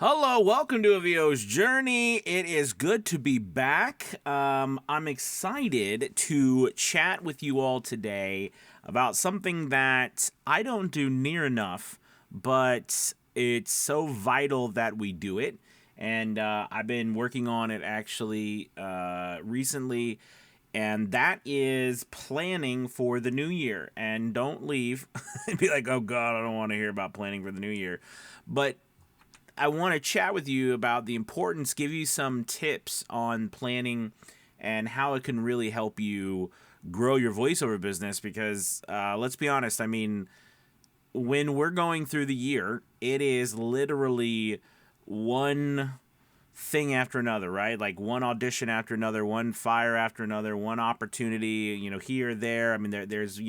Hello, welcome to a VO's Journey. It is good to be back. I'm excited to chat with you all today about something that I don't do near enough, but it's so vital that we do it. And I've been working on it actually recently, and that is planning for the new year. And don't leave and be like, oh God, I don't want to hear about planning for the new year. But I want to chat with you about the importance, give you some tips on planning and how it can really help you grow your voiceover business. Because let's be honest, I mean, when we're going through the year, it is literally one thing after another, right? Like one audition after another, one fire after another, one opportunity, here, there. I mean, there's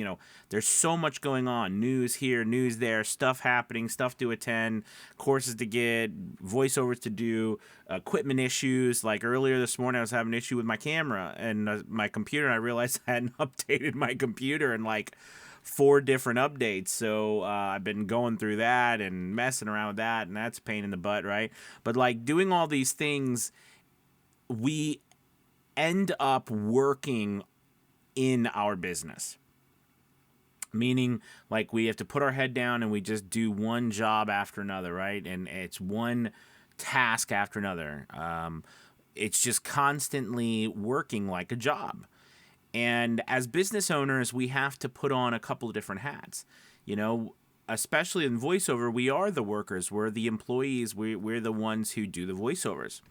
so much going on. News here, news there, stuff happening, stuff to attend, courses to get, voiceovers to do, equipment issues. Like earlier this morning, I was having an issue with my camera and my computer, and I realized I hadn't updated my computer in like 4 different updates. So I've been going through that and messing around with that, and that's a pain in the butt, right? But like doing all these things, we end up working in our business. Meaning, like, we have to put our head down and we just do one job after another, right? And it's one task after another. It's just constantly working like a job. And as business owners, we have to put on a couple of different hats. Especially in voiceover, we are the workers. We're the employees. We're the ones who do the voiceovers.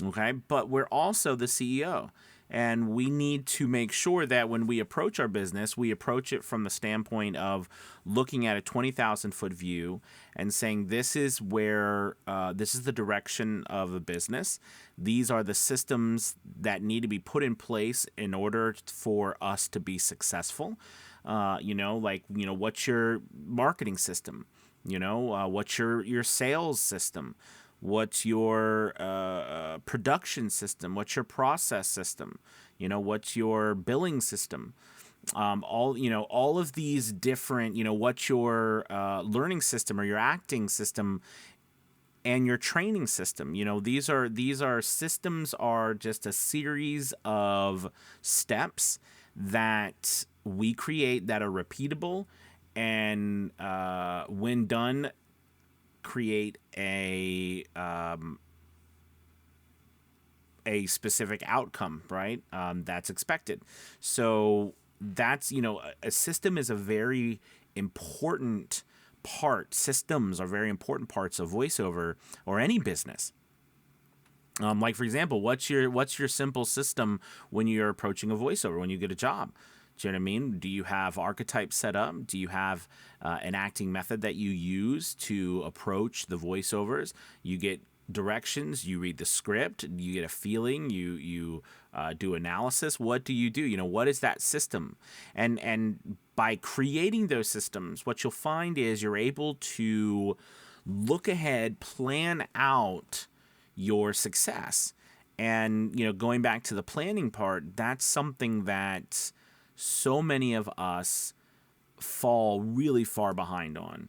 Okay? But we're also the CEO. And we need to make sure that when we approach our business, we approach it from the standpoint of looking at a 20,000-foot view and saying, this is where, this is the direction of the business. These are the systems that need to be put in place in order for us to be successful. What's your marketing system? What's your sales system? What's your production system? What's your process system? What's your billing system? All of these different, what's your learning system or your acting system and your training system. These are systems are just a series of steps that we create that are repeatable and when done, create a specific outcome, right? That's expected. So that's a system is a very important part. Systems are very important parts of voiceover or any business. Like, for example, what's your simple system when you're approaching a voiceover, when you get a job? Do you know what I mean? Do you have archetypes set up? Do you have an acting method that you use to approach the voiceovers? You get directions, you read the script, you get a feeling, you do analysis. What do you do? What is that system? And by creating those systems, what you'll find is you're able to look ahead, plan out your success. And, going back to the planning part, that's something that so many of us fall really far behind on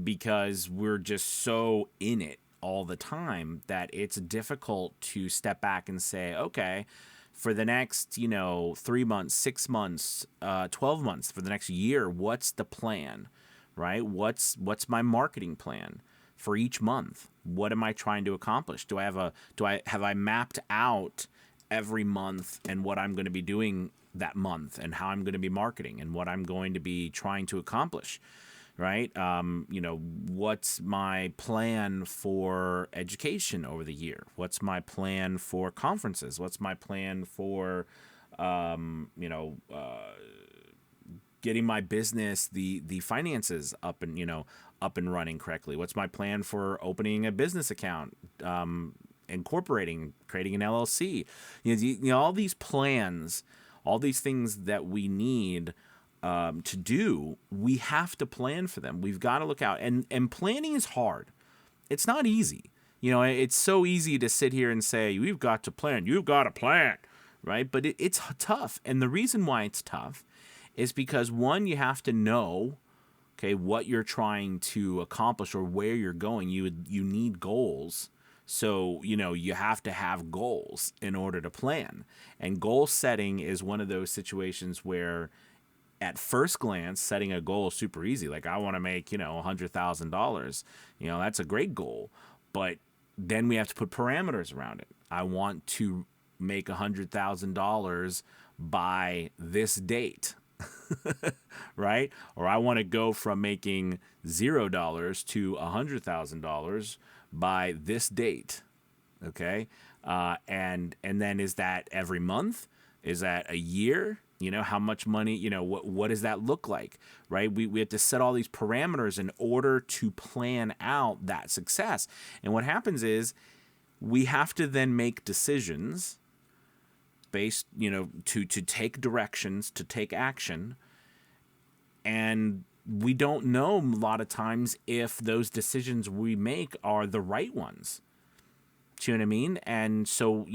because we're just so in it all the time that it's difficult to step back and say, okay, for the next, 3 months, 6 months, 12 months, for the next year, what's the plan, right? What's my marketing plan for each month? What am I trying to accomplish? Have I mapped out every month and what I'm going to be doing that month and how I'm going to be marketing and what I'm going to be trying to accomplish, right? What's my plan for education over the year? What's my plan for conferences? What's my plan for, getting my business, the finances up and running correctly? What's my plan for opening a business account? Incorporating, creating an LLC, all these plans, all these things that we need to do, we have to plan for them. We've got to look out, and planning is hard. It's not easy. It's so easy to sit here and say, we've got to plan. You've got to plan, right? But it's tough, and the reason why it's tough is because, one, you have to know, okay, what you're trying to accomplish or where you're going. You need goals, So, you have to have goals in order to plan. And goal setting is one of those situations where at first glance, setting a goal is super easy. Like, I want to make, $100,000. That's a great goal. But then we have to put parameters around it. I want to make $100,000 by this date, right? Or I want to go from making $0 to $100,000 by this date. Okay. And then is that every month? Is that a year? How much money, what does that look like, right? We have to set all these parameters in order to plan out that success. And what happens is we have to then make decisions based, to take directions, to take action. And we don't know a lot of times if those decisions we make are the right ones. Do you know what I mean? And so,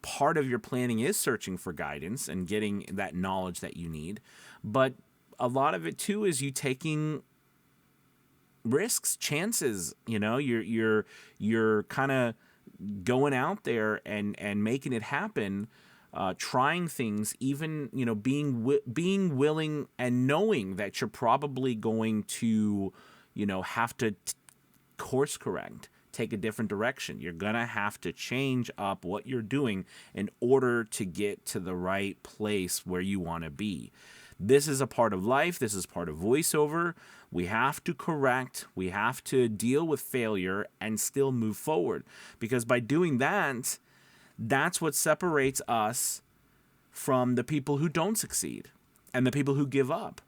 part of your planning is searching for guidance and getting that knowledge that you need. But a lot of it too is you taking risks, chances. You're kind of going out there and making it happen, trying things, even being willing and knowing that you're probably going to have to course correct, take a different direction. You're going to have to change up what you're doing in order to get to the right place where you want to be. This is a part of life. This is part of voiceover. We have to correct. We have to deal with failure and still move forward. Because by doing that, that's what separates us from the people who don't succeed and the people who give up.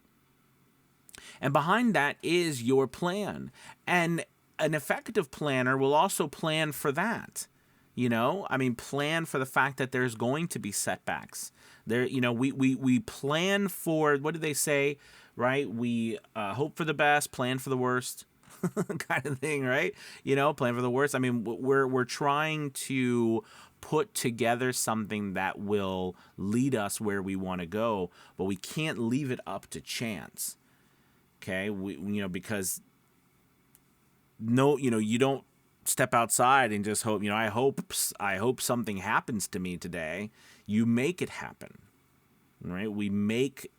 And behind that is your plan. And an effective planner will also plan for that. Plan for the fact that there's going to be setbacks. We plan for, what do they say, right? We hope for the best, plan for the worst, kind of thing, right? Plan for the worst. We're trying to put together something that will lead us where we want to go, but we can't leave it up to chance. Okay, because you don't step outside and just hope, I hope something happens to me today. You make it happen, right? We make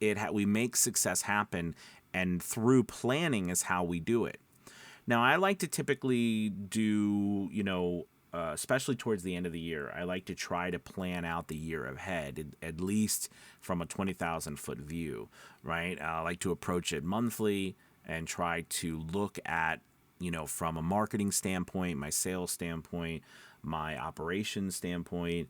success happen, and through planning is how we do it. Now, I like to typically do, especially towards the end of the year, I like to try to plan out the year ahead, at least from a 20,000 foot view, right? I like to approach it monthly and try to look at, from a marketing standpoint, my sales standpoint, my operations standpoint,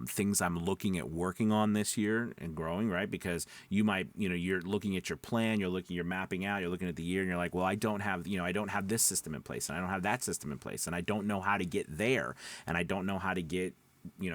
things I'm looking at working on this year and growing, right? Because you might, you're looking at your plan, you're mapping out, you're looking at the year, and you're like, well, I don't have this system in place, and I don't have that system in place, and I don't know how to get there, and I don't know how to get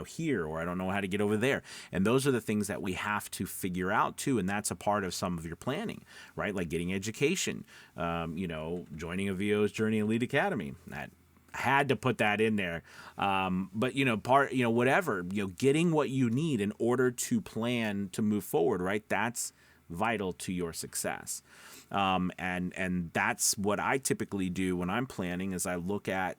here, or I don't know how to get over there. And those are the things that we have to figure out too. And that's a part of some of your planning, right? Like getting education, joining a VO's Journey Elite Academy. That had to put that in there. But whatever, getting what you need in order to plan to move forward, right? That's vital to your success. And that's what I typically do when I'm planning, is I look at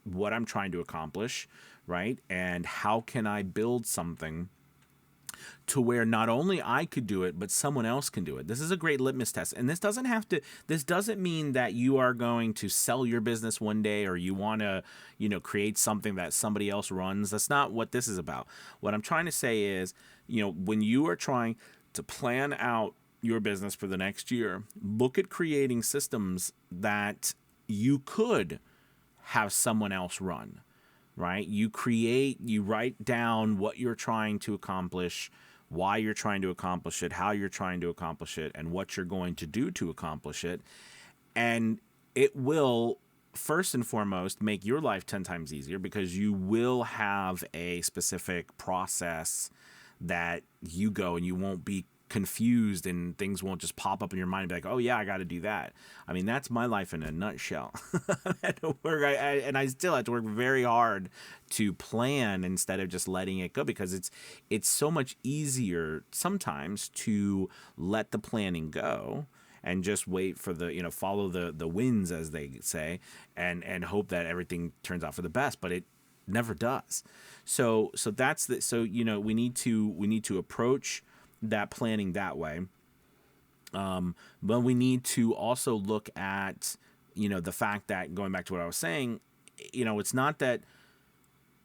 what I'm trying to accomplish, right? And how can I build something to where not only I could do it, but someone else can do it. This is a great litmus test. And this doesn't mean that you are going to sell your business one day, or you want to, create something that somebody else runs. That's not what this is about. What I'm trying to say is, when you are trying to plan out your business for the next year, look at creating systems that you could have someone else run. Right? You write down what you're trying to accomplish, why you're trying to accomplish it, how you're trying to accomplish it, and what you're going to do to accomplish it. And it will, first and foremost, make your life 10 times easier, because you will have a specific process that you go, and you won't be confused, and things won't just pop up in your mind and be like, oh yeah, I got to do that. That's my life in a nutshell. I had to work, and I still have to work very hard to plan instead of just letting it go, because it's so much easier sometimes to let the planning go and just wait for the, follow the winds, as they say, and hope that everything turns out for the best. But it never does. So that's the, so, we need to approach that planning that way. But we need to also look at, the fact that, going back to what I was saying, it's not that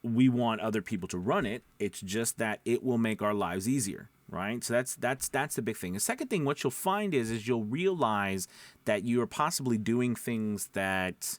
we want other people to run it. It's just that it will make our lives easier, right? So that's the big thing. The second thing, what you'll find is you'll realize that you are possibly doing things that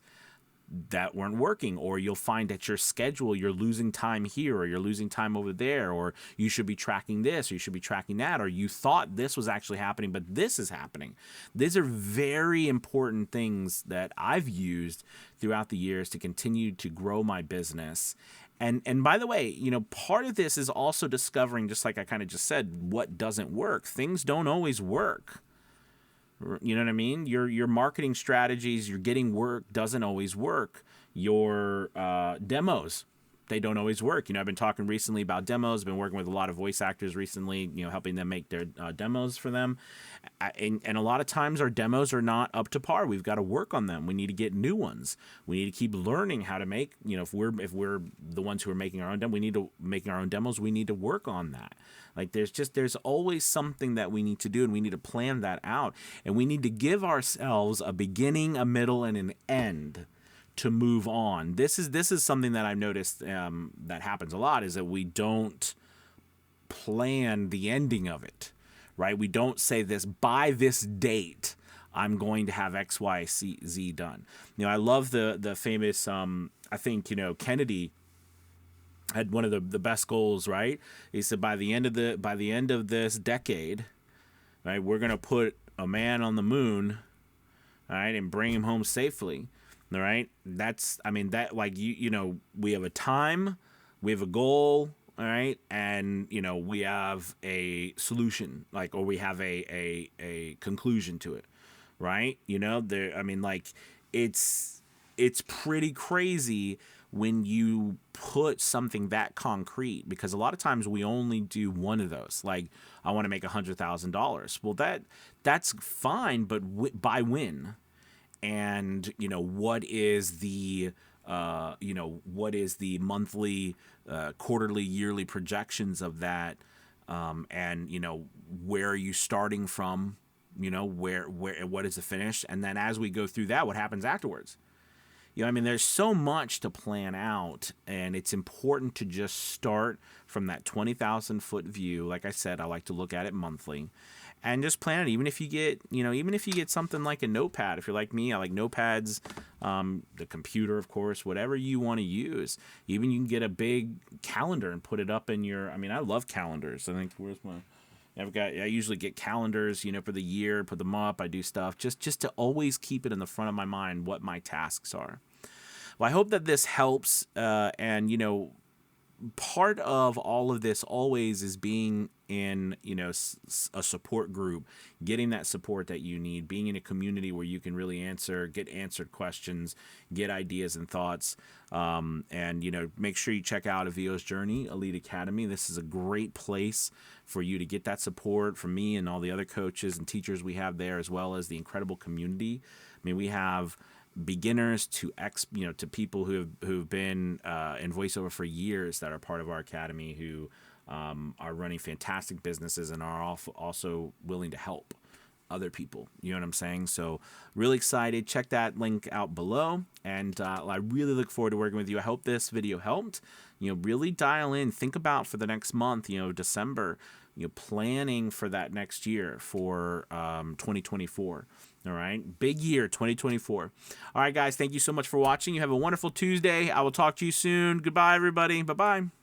weren't working, or you'll find that your schedule, you're losing time here, or you're losing time over there, or you should be tracking this, or you should be tracking that, or you thought this was actually happening, but this is happening. These are very important things that I've used throughout the years to continue to grow my business. And by the way, part of this is also discovering, just like I kind of just said, what doesn't work. Things don't always work. You know what I mean? Your marketing strategies, your getting work doesn't always work. Your demos, they don't always work. I've been talking recently about demos. I've been working with a lot of voice actors recently, helping them make their demos for them. And a lot of times our demos are not up to par. We've got to work on them. We need to get new ones. We need to keep learning how to make, if we're the ones who are making our own demos, we need to work on that. Like there's always something that we need to do, and we need to plan that out. And we need to give ourselves a beginning, a middle, and an end to move on. This is something that I've noticed that happens a lot, is that we don't plan the ending of it, right? We don't say this, by this date, I'm going to have X, Y, Z done. I love the famous, I think, Kennedy had one of the best goals, right? He said, by the end of this decade, right, we're going to put a man on the moon, all right, and bring him home safely. All right. We have a time, we have a goal. All right. And, we have a solution, or we have a conclusion to it. Right. It's pretty crazy when you put something that concrete, because a lot of times we only do one of those. Like, I want to make $100,000. Well, that's fine, but by when? And what is the monthly, quarterly, yearly projections of that, and where are you starting from? Where what is the finish? And then as we go through that, what happens afterwards? There's so much to plan out, and it's important to just start from that 20,000-foot view. Like I said, I like to look at it monthly, and just plan it. Even if you get something like a notepad. If you're like me, I like notepads, the computer, of course, whatever you want to use. Even you can get a big calendar and put it up in your. I love calendars. I think I usually get calendars, for the year, put them up. I do stuff just to always keep it in the front of my mind what my tasks are. Well, I hope that this helps. And part of all of this always is being in, a support group, getting that support that you need, being in a community where you can really get answered questions, get ideas and thoughts. And make sure you check out Avio's Journey Elite Academy. This is a great place for you to get that support from me and all the other coaches and teachers we have there, as well as the incredible community. We have beginners to to people who've been in voiceover for years that are part of our academy, who are running fantastic businesses and are also willing to help other people. You know what I'm saying? So really excited. Check that link out below. And I really look forward to working with you. I hope this video helped. Really dial in. Think about for the next month, December, planning for that next year, for 2024. All right. Big year, 2024. All right, guys. Thank you so much for watching. You have a wonderful Tuesday. I will talk to you soon. Goodbye, everybody. Bye-bye.